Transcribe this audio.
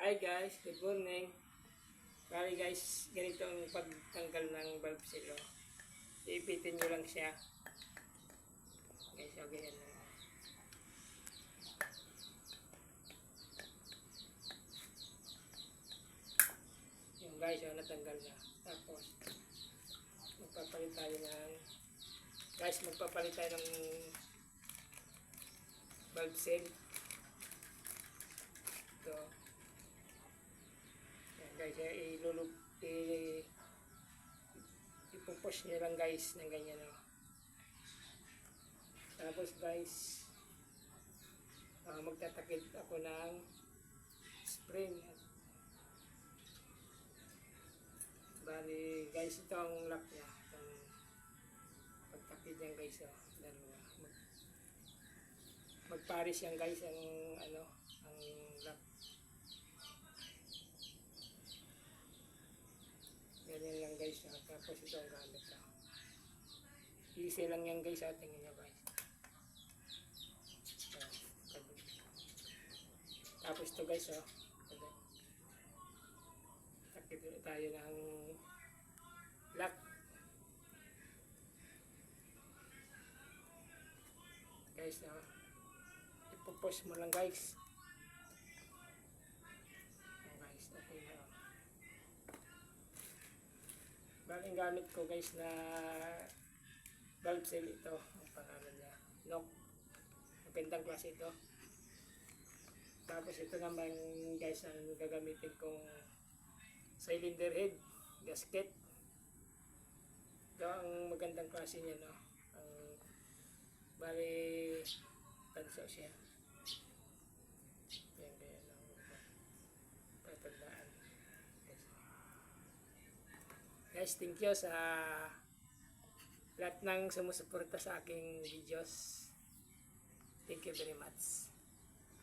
Hi guys, good morning. Bali guys, ganito ang pagtanggal ng valve seal. Ipitin nyo lang siya. Guys, okay yan lang. Yung guys, natanggal na. Tapos, magpapalit tayo ng valve seal. Ito. Yan guys, ipupush nyo lang guys ng ganyan. Tapos guys, magtatakip ako ng spring. Bali guys, ito ang lock niya. Itong pagtakip niyan guys, dalawa. Magparis yan guys ang ang lock. Ganyan lang guys. Tapos ito ang gamit. Easy lang yan guys. Tingnan nyo guys. Tapos ito guys. Takip tayo ng lock. Guys, ipupush mo lang guys. Guys, okay na. Bali ang gamit ko guys na valve seal ito. Ang pangalan niya. Nok. Magandang klase ito. Tapos ito naman guys ang gagamitin kong cylinder head gasket. Ito ang magandang klase niya, no. Ang bali tanso siya. Yan kaya lang patandaan. Guys, thank you sa lahat ng sumusuporta sa aking videos. Thank you very much.